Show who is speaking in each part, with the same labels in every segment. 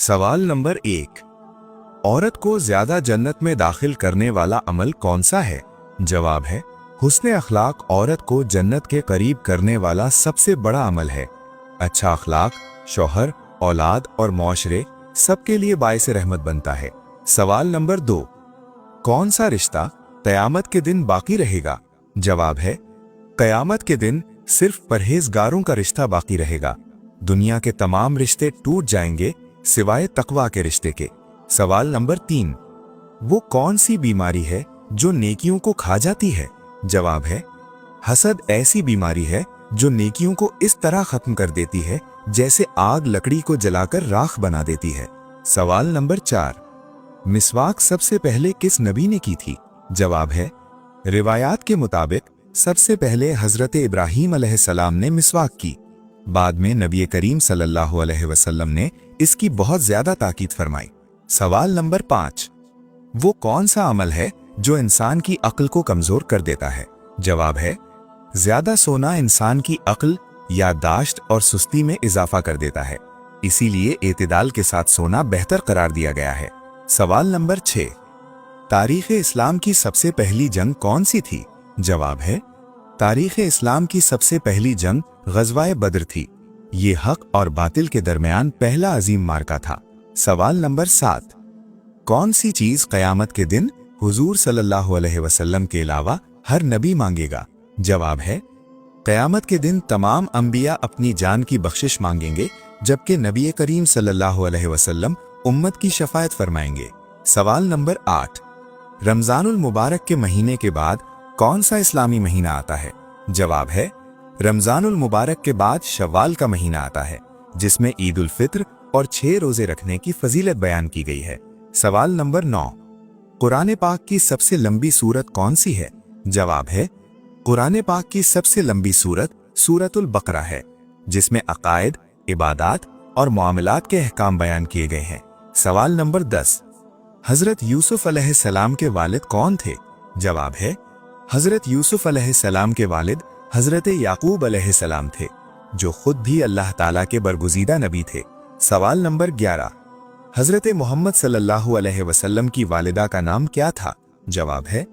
Speaker 1: सवाल नंबर 1। औरत को ज्यादा जन्नत में दाखिल करने वाला अमल कौन सा है? जवाब है हुस्न अखलाक औरत को जन्नत के करीब करने वाला सबसे बड़ा अमल है। अच्छा अखलाक शौहर, औलाद और मुआशरे सबके लिए बाइस रहमत बनता है। सवाल नंबर 2। कौन सा रिश्ता क़यामत के दिन बाकी रहेगा? जवाब है क़यामत के दिन सिर्फ परहेजगारों का रिश्ता बाकी रहेगा। दुनिया के तमाम रिश्ते टूट जाएंगे सिवाय तकवा के रिश्ते के। सवाल नंबर 3। वो कौन सी बीमारी है जो नेकियों को खा जाती है? जवाब है हसद ऐसी बीमारी है जो नेकियों को इस तरह खत्म कर देती है जैसे आग लकड़ी को जलाकर राख बना देती है। सवाल नंबर 4। मिसवाक सबसे पहले किस नबी ने की थी? जवाब है रिवायात के मुताबिक सबसे पहले हजरत इब्राहीम अलैहिस्सलाम ने मिसवाक की। बाद में नबी करीम सल्लल्लाहु अलैहि वसल्लम ने इसकी बहुत ज्यादा ताकीद फरमाई। सवाल नंबर 5। वो कौन सा अमल है जो इंसान की अक्ल को कमजोर कर देता है? जवाब है ज्यादा सोना इंसान की अक्ल, याददाश्त और सुस्ती में इजाफा कर देता है, इसीलिए एतदाल के साथ सोना बेहतर करार दिया गया है। सवाल नंबर 6। तारीख इस्लाम की सबसे पहली जंग कौन सी थी? जवाब है तारीख इस्लाम की सबसे पहली जंग ग़ज़वाए बद्र थी। ये हक और बातिल के दरमियान पहला अजीम मार्का था। सवाल नंबर 7। कौन सी चीज क़यामत के दिन हुजूर सल्लल्लाहु अलैहि वसल्लम के अलावा हर नबी मांगेगा? जवाब है क़यामत के दिन तमाम अंबिया अपनी जान की बख्शिश मांगेंगे, जबकि नबी करीम सल्लल्लाहु अलैहि वसल्लम उम्मत की शफायत फरमाएंगे। सवाल नंबर 8। रमजानुल मुबारक के महीने के बाद कौन सा इस्लामी महीना आता है? जवाब है रमजानुल मुबारक के बाद शव्वाल का महीना आता है, जिसमें ईद उल फित्र और 6 रोजे रखने की फजीलत बयान की गई है। सवाल नंबर 9। कुरान पाक की सबसे लंबी सूरत कौन सी है? जवाब है कुरान पाक की सबसे लंबी सूरत सूरतुल बकरा है, जिसमें अकायद, इबादात और मामलात के अहकाम बयान किए गए हैं। सवाल नंबर 10। हजरत यूसुफ अलैहिस्सलाम के वालिद कौन थे? जवाब है हजरत यूसुफ अलैहिस्सलाम के वालिद हजरत याकूब अलैहिस्सलाम थे, जो खुद भी अल्लाह ताला के बरगुज़ीदा नबी थे। सवाल नंबर 11। हजरत मोहम्मद सल्लल्लाहु अलैहि वसल्लम की वालिदा का नाम क्या था? जवाब है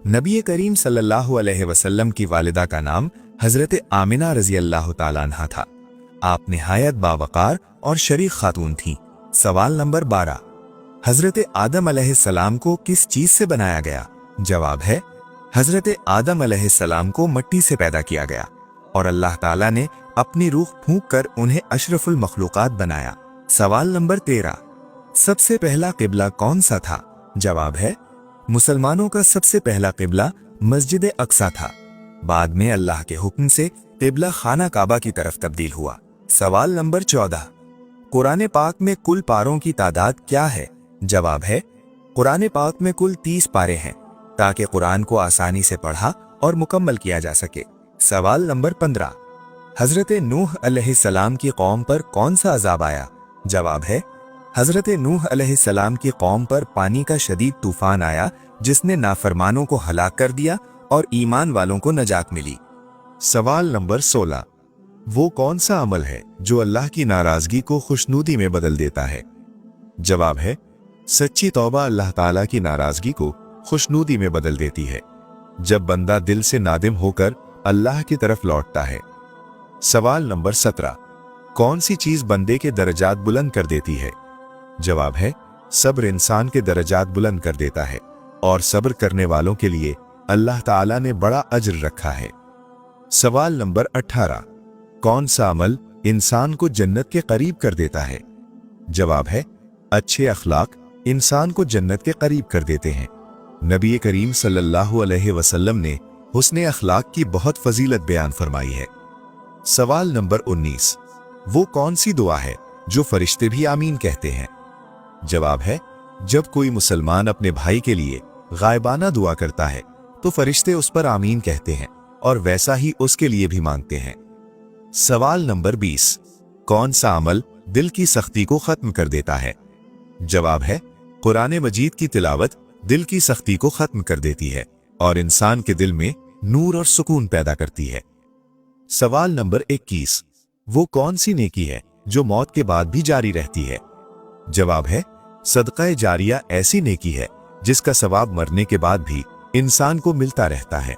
Speaker 1: नबी करीम सल्लल्लाहु अलैहि वसल्लम की वालिदा का नाम हजरत आमिना रज़ी अल्लाह ताला अन्हा था। आप निहायत बावकार और शरीफ खातून थीं। सवाल नंबर 12। हजरत आदम अलैहिस्सलाम को किस चीज से बनाया गया? जवाब है हजरत आदम अलैहिस्सलाम को मिट्टी से पैदा किया गया और अल्लाह ताला ने अपनी रूह फूंक कर उन्हें अशरफुल मखलूकात बनाया। सवाल नंबर 13। सबसे पहला किबला कौन सा था? जवाब है मुसलमानों का सबसे पहला किबला मस्जिद अक्सा था। बाद में अल्लाह के हुक्म से किबला खाना काबा की तरफ तब्दील हुआ। सवाल नंबर 14। कुरान पाक में कुल पारों की तादाद क्या है? जवाब है कुरान पाक में कुल 30 पारे हैं, ताकि कुरान को आसानी से पढ़ा और मुकम्मल किया जा सके। सवाल नंबर 15। हजरत नूह अलैहिस्सलाम की कौम पर कौन सा अजाब आया? जवाब है हजरत नूह अलैहिस्सलाम की कौम पर पानी का शदीद तूफान आया, जिसने नाफरमानों को हलाक कर दिया और ईमान वालों को नजात मिली। सवाल नंबर 16। वो कौन सा अमल है जो अल्लाह की नाराजगी को खुशनूदी में बदल देता है? जवाब है सच्ची तौबा अल्लाह ताला की नाराजगी को खुशनूदी में बदल देती है, जब बंदा दिल से नादिम होकर अल्लाह की तरफ लौटता है। सवाल नंबर 17। कौन सी चीज बंदे के दर्जात बुलंद कर देती है? जवाब है सब्र इंसान के दर्जात बुलंद कर देता है और सब्र करने वालों के लिए अल्लाह ताला ने बड़ा अज्र रखा है। सवाल नंबर 18। कौन सा अमल इंसान को जन्नत के करीब कर देता है? जवाब है अच्छे अखलाक इंसान को जन्नत के करीब कर देते हैं। नबी करीम सल्लल्लाहु अलैहि वसल्लम ने हुस्ने अखलाक की बहुत फजीलत बयान फरमाई है। सवाल नंबर 19। वो कौन सी दुआ है जो फरिश्ते भी आमीन कहते हैं? जवाब है जब कोई मुसलमान अपने भाई के लिए गायबाना दुआ करता है तो फरिश्ते उस पर आमीन कहते हैं और वैसा ही उसके लिए भी मांगते हैं। सवाल नंबर 20। कौन सा अमल दिल की सख्ती को खत्म कर देता है? जवाब है कुरान मजीद की तिलावत दिल की सख्ती को खत्म कर देती है और इंसान के दिल में नूर और सुकून पैदा करती है। सवाल नंबर 21। वो कौन सी नेकी है जो मौत के बाद भी जारी रहती है? जवाब है सदका जारिया ऐसी नेकी है जिसका सवाब मरने के बाद भी इंसान को मिलता रहता है।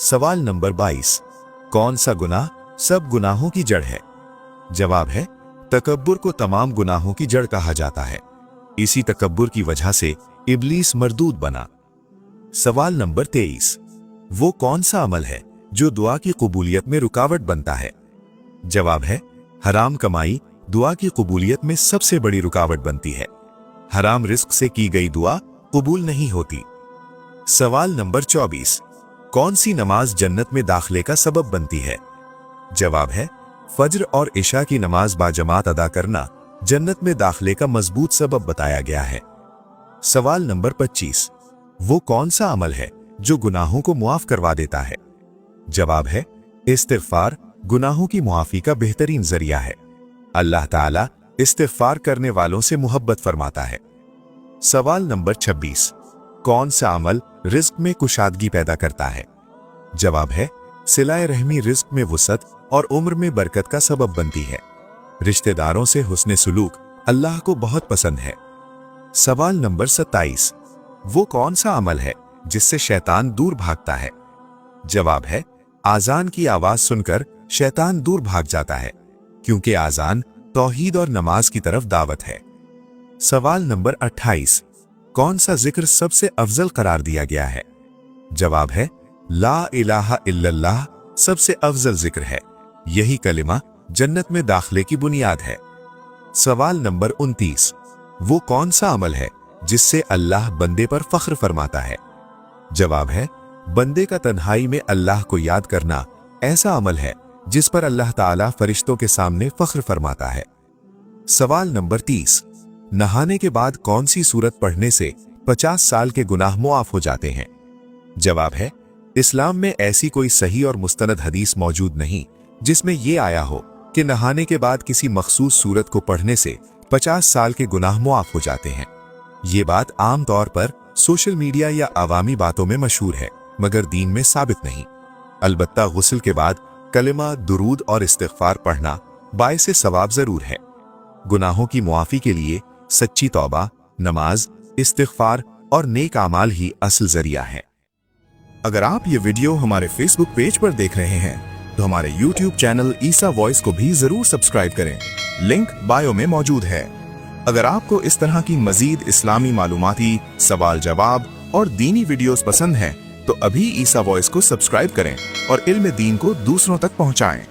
Speaker 1: सवाल नंबर 22, कौन सा गुनाह सब गुनाहों की जड़ है? जवाब है तकब्बुर को तमाम गुनाहों की जड़ कहा जाता है। इसी तकब्बुर की वजह से इब्लीस मरदूद बना। सवाल नंबर 23, वो कौन सा अमल है जो दुआ की कबूलियत में रुकावट बनता है? जवाब है हराम कमाई दुआ की कबूलियत में सबसे बड़ी रुकावट बनती है। हराम रिस्क से की गई दुआ कबूल नहीं होती। सवाल नंबर 24, कौन सी नमाज जन्नत में दाखिले का सबब बनती है? जवाब है फज्र और इशा की नमाज बाजमात अदा करना जन्नत में दाखिले का मजबूत सबब बताया गया है। सवाल नंबर 25, वो कौन सा अमल है जो गुनाहों को मुआफ करवा देता है? जवाब है इस्तिग़फ़ार गुनाहों की मुआफी का बेहतरीन जरिया है। अल्लाह ताला इस्तिग़फ़ार करने वालों से मोहब्बत फरमाता है। सवाल नंबर 26, कौन सा अमल रिज़्क़ में कुशादगी पैदा करता है? जवाब है सिलाए रहमी रिज़्क़ में वुसअत और उम्र में बरकत का सबब बनती है। रिश्तेदारों से हुस्ने सुलूक अल्लाह को बहुत पसंद है। सवाल नंबर 27, वो कौन सा अमल है जिससे शैतान दूर भागता है? जवाब है आज़ान की आवाज सुनकर शैतान दूर भाग जाता है, क्योंकि आज़ान तौहीद और नमाज की तरफ दावत है। सवाल नंबर 28, कौन सा जिक्र सबसे अफजल करार दिया गया है? जवाब है ला इलाहा इल्लल्लाह सबसे अफजल जिक्र है। यही कलिमा जन्नत में दाखिले की बुनियाद है। सवाल नंबर 29, वो कौन सा अमल है जिससे अल्लाह बंदे पर फख्र फरमाता है? जवाब है बंदे का तन्हाई में अल्लाह को याद करना ऐसा अमल है जिस पर अल्लाह ताला फरिश्तों के सामने फख्र फरमाता है। सवाल नंबर 30, नहाने के बाद कौन सी सूरत पढ़ने से 50 साल के गुनाह मुआफ हो जाते हैं? जवाब है इस्लाम में ऐसी कोई सही और मुस्तनद हदीस मौजूद नहीं जिसमें यह आया हो कि नहाने के बाद किसी मखसूस सूरत को पढ़ने से 50 साल के गुनाह मुआफ हो जाते हैं। ये बात आम तौर पर सोशल मीडिया या अवामी बातों में मशहूर है, मगर दीन में साबित नहीं। अलबत्ता गुस्ल के बाद कलिमा, दुरूद और इस्तिग़फ़ार पढ़ना बाइसे सवाब जरूर है। गुनाहों की मुआफ़ी के लिए सच्ची तौबा, नमाज, इस्तिग़फ़ार और नेक आमाल ही असल जरिया है। अगर आप ये वीडियो हमारे फेसबुक पेज पर देख रहे हैं तो हमारे यूट्यूब चैनल ईसा वॉइस को भी जरूर सब्सक्राइब करें। लिंक बायो में मौजूद है। अगर आपको इस तरह की मजीद इस्लामी मालूमाती, सवाल जवाब और दीनी वीडियोस पसंद हैं तो अभी ईसा वॉइस को सब्सक्राइब करें और इल्म दीन को दूसरों तक पहुंचाएं।